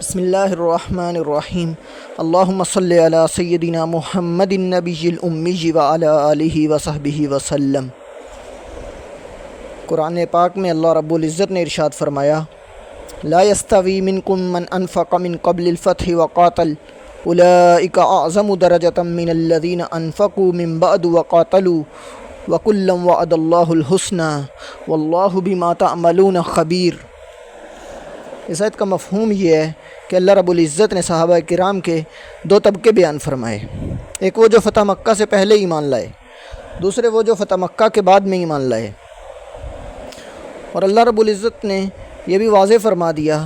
بسم اللہ الرحمن الرحیم اللہم صلی علی سیدنا محمد النبی الامی وعلی آلہ وصحبہ وسلم۔ قرآن پاک میں اللہ رب العزت نے ارشاد فرمایا، لا یستوی منکم من انفق من قبل الفتح وقاتل اولئک اعظم درجۃ من الذین انفقوا من بعد وقاتلوا وکلا وعد اللہ الحسنی واللہ بما تعملون خبیر۔ اس آیت کا مفہوم یہ ہے کہ اللہ رب العزت نے صحابہ کرام کے دو طبقے بیان فرمائے، ایک وہ جو فتح مکہ سے پہلے ایمان لائے، دوسرے وہ جو فتح مکہ کے بعد میں ایمان لائے۔ اور اللہ رب العزت نے یہ بھی واضح فرما دیا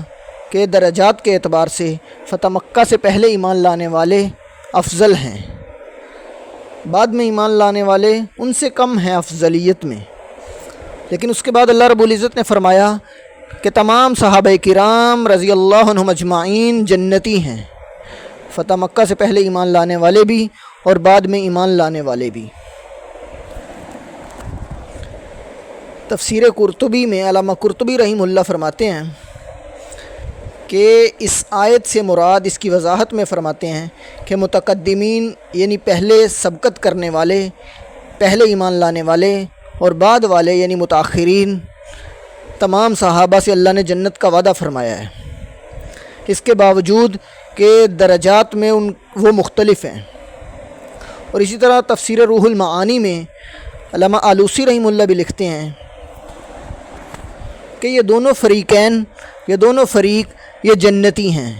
کہ درجات کے اعتبار سے فتح مکہ سے پہلے ایمان لانے والے افضل ہیں، بعد میں ایمان لانے والے ان سے کم ہیں افضلیت میں۔ لیکن اس کے بعد اللہ رب العزت نے فرمایا کہ تمام صحابہ کرام رضی اللہ عنہم اجمعین جنتی ہیں، فتح مکہ سے پہلے ایمان لانے والے بھی اور بعد میں ایمان لانے والے بھی۔ تفسیر قرطبی میں علامہ قرطبی رحمہ اللہ فرماتے ہیں کہ اس آیت سے مراد اس کی وضاحت میں فرماتے ہیں کہ متقدمین یعنی پہلے سبقت کرنے والے، پہلے ایمان لانے والے، اور بعد والے یعنی متاخرین، تمام صحابہ سے اللہ نے جنت کا وعدہ فرمایا ہے، اس کے باوجود کہ درجات میں وہ مختلف ہیں۔ اور اسی طرح تفسیر روح المعانی میں علامہ آلوسی رحمہ اللہ بھی لکھتے ہیں کہ یہ دونوں فریق یہ جنتی ہیں،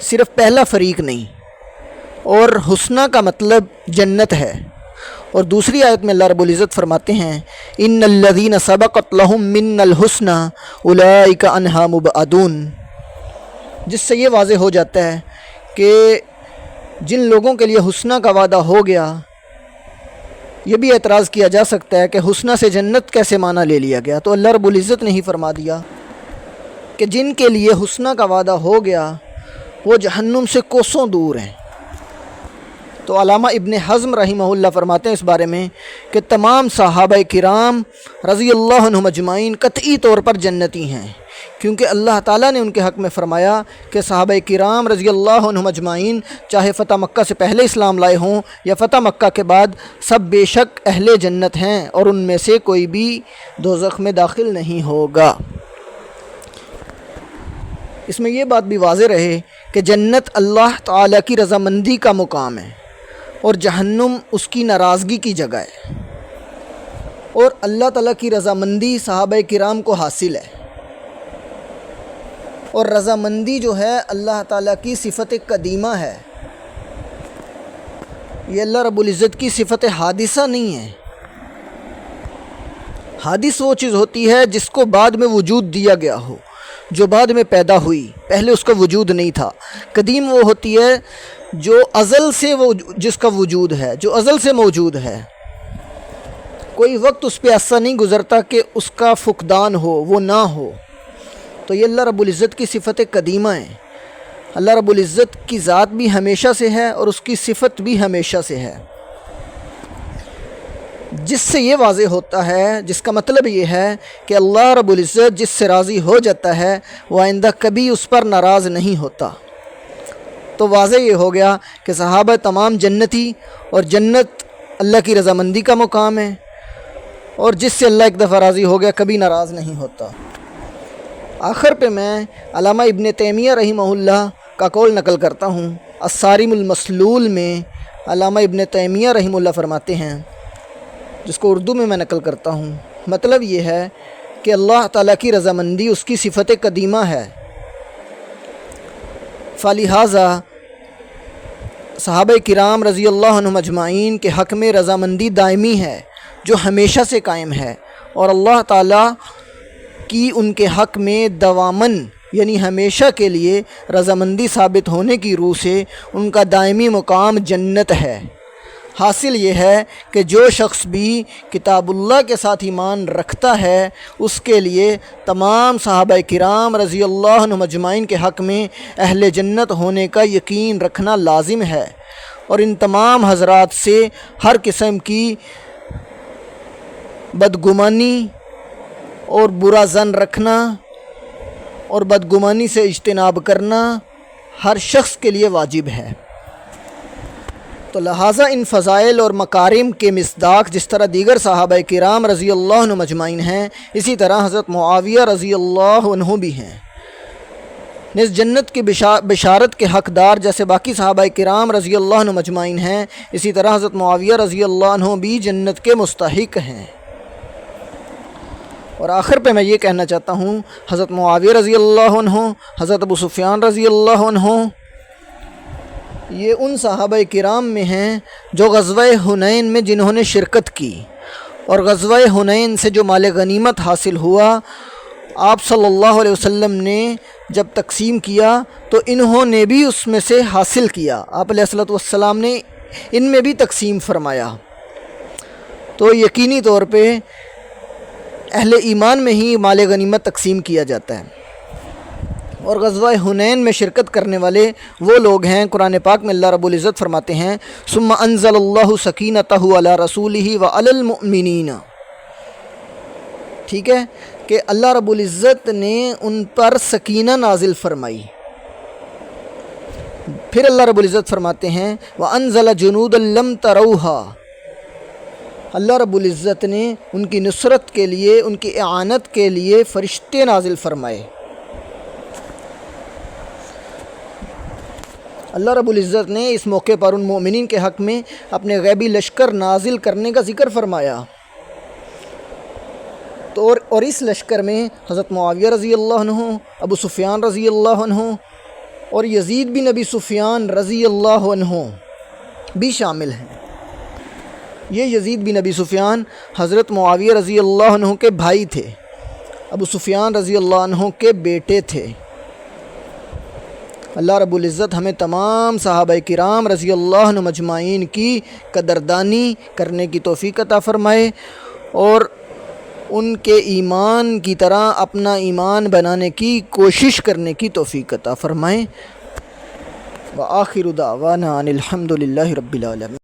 صرف پہلا فریق نہیں، اور حسنہ کا مطلب جنت ہے۔ اور دوسری آیت میں اللہ رب العزت فرماتے ہیں، ان الذین سبقت لہم منا الحسنی اولئک عنہا مبعدون، جس سے یہ واضح ہو جاتا ہے کہ جن لوگوں کے لیے حسنہ کا وعدہ ہو گیا، یہ بھی اعتراض کیا جا سکتا ہے کہ حسنہ سے جنت کیسے معنی لے لیا گیا، تو اللہ رب العزت نے ہی فرما دیا کہ جن کے لیے حسنہ کا وعدہ ہو گیا وہ جہنم سے کوسوں دور ہیں۔ تو علامہ ابن حزم رحمہ اللہ فرماتے ہیں اس بارے میں کہ تمام صحابہ کرام رضی اللہ عنہم اجمعین قطعی طور پر جنتی ہیں، کیونکہ اللہ تعالیٰ نے ان کے حق میں فرمایا کہ صحابہ کرام رضی اللہ عنہم اجمعین چاہے فتح مکہ سے پہلے اسلام لائے ہوں یا فتح مکہ کے بعد، سب بے شک اہل جنت ہیں اور ان میں سے کوئی بھی دوزخ میں داخل نہیں ہوگا۔ اس میں یہ بات بھی واضح رہے کہ جنت اللہ تعالیٰ کی رضامندی کا مقام ہے اور جہنم اس کی ناراضگی کی جگہ ہے، اور اللہ تعالیٰ کی رضامندی صحابہ کرام کو حاصل ہے، اور رضامندی جو ہے اللہ تعالیٰ کی صفت قدیمہ ہے، یہ اللہ رب العزت کی صفت حادثہ نہیں ہے۔ حادث وہ چیز ہوتی ہے جس کو بعد میں وجود دیا گیا ہو، جو بعد میں پیدا ہوئی، پہلے اس کا وجود نہیں تھا۔ قدیم وہ ہوتی ہے جو ازل سے جس کا وجود ہے، جو ازل سے موجود ہے، کوئی وقت اس پہ ایسا نہیں گزرتا کہ اس کا فقدان ہو، وہ نہ ہو۔ تو یہ اللہ رب العزت کی صفت قدیمہ ہے۔ اللہ رب العزت کی ذات بھی ہمیشہ سے ہے اور اس کی صفت بھی ہمیشہ سے ہے، جس سے یہ واضح ہوتا ہے، جس کا مطلب یہ ہے کہ اللہ رب العزت جس سے راضی ہو جاتا ہے وہ آئندہ کبھی اس پر ناراض نہیں ہوتا۔ تو واضح یہ ہو گیا کہ صحابہ تمام جنتی، اور جنت اللہ کی رضامندی کا مقام ہے، اور جس سے اللہ ایک دفعہ راضی ہو گیا کبھی ناراض نہیں ہوتا۔ آخر پہ میں علامہ ابن تیمیہ رحمہ اللہ کا قول نقل کرتا ہوں۔ الصارم المسلول میں علامہ ابن تیمیہ رحمہ اللہ فرماتے ہیں، جس کو اردو میں نقل کرتا ہوں، مطلب یہ ہے کہ اللہ تعالیٰ کی رضامندی اس کی صفت قدیمہ ہے، فلہٰذا صحابہ کرام رضی اللہ عنہم اجمعین کے حق میں رضامندی دائمی ہے جو ہمیشہ سے قائم ہے، اور اللہ تعالیٰ کی ان کے حق میں دواماً یعنی ہمیشہ کے لیے رضامندی ثابت ہونے کی روح سے ان کا دائمی مقام جنت ہے۔ حاصل یہ ہے کہ جو شخص بھی کتاب اللہ کے ساتھ ایمان رکھتا ہے، اس کے لیے تمام صحابہ کرام رضی اللہ عنہم اجمعین کے حق میں اہل جنت ہونے کا یقین رکھنا لازم ہے، اور ان تمام حضرات سے ہر قسم کی بدگمانی اور برا ظن رکھنا اور بدگمانی سے اجتناب کرنا ہر شخص کے لیے واجب ہے۔ تو لہٰذا ان فضائل اور مکارم کے مصداق جس طرح دیگر صحابہ کرام رضی اللہ عنہ مجمعین ہیں، اسی طرح حضرت معاویہ رضی اللہ عنہ بھی ہیں۔ نیز جنت کی بشارت کے حقدار جیسے باقی صحابہ کرام رضی اللہ عنہ مجمعین ہیں، اسی طرح حضرت معاویہ رضی اللہ عنہ بھی جنت کے مستحق ہیں۔ اور آخر پہ میں یہ کہنا چاہتا ہوں، حضرت معاویہ رضی اللہ عنہ، حضرت ابو سفیان رضی اللہ عنہ، یہ ان صحابہ کرام میں ہیں جو غزوہ حنین میں جنہوں نے شرکت کی، اور غزوہ حنین سے جو مال غنیمت حاصل ہوا، آپ صلی اللہ علیہ وسلم نے جب تقسیم کیا تو انہوں نے بھی اس میں سے حاصل کیا، آپ علیہ الصلوۃ والسلام نے ان میں بھی تقسیم فرمایا۔ تو یقینی طور پہ اہل ایمان میں ہی مال غنیمت تقسیم کیا جاتا ہے، اور غزوہ حنین میں شرکت کرنے والے وہ لوگ ہیں، قرآن پاک میں اللہ رب العزت فرماتے ہیں ثم انزل اللہ سکینتہ علی رسولہ وعلی المؤمنین، ٹھیک ہے، کہ اللہ رب العزت نے ان پر سکینہ نازل فرمائی۔ پھر اللہ رب العزت فرماتے ہیں وَأَنزَلَ جُنُودًا لَّمْ تَرَوْهَا، اللہ رب العزت نے ان کی نصرت کے لیے، ان کی اعانت کے لیے فرشتے نازل فرمائے۔ اللہ رب العزت نے اس موقع پر ان مومنین کے حق میں اپنے غیبی لشکر نازل کرنے کا ذکر فرمایا۔ تو اور اس لشکر میں حضرت معاویہ رضی اللہ عنہ، ابو سفیان رضی اللہ عنہ اور یزید بن ابی سفیان رضی اللہ عنہ بھی شامل ہیں۔ یہ یزید بن ابی سفیان حضرت معاویہ رضی اللہ عنہ کے بھائی تھے، ابو سفیان رضی اللہ عنہ کے بیٹے تھے۔ اللہ رب العزت ہمیں تمام صحابہ کرام رضی اللہ عنہ مجمعین کی قدردانی کرنے کی توفیق عطا فرمائے، اور ان کے ایمان کی طرح اپنا ایمان بنانے کی کوشش کرنے کی توفیق عطا فرمائے۔ وآخر دعوانا ان الحمد للہ رب العالمین۔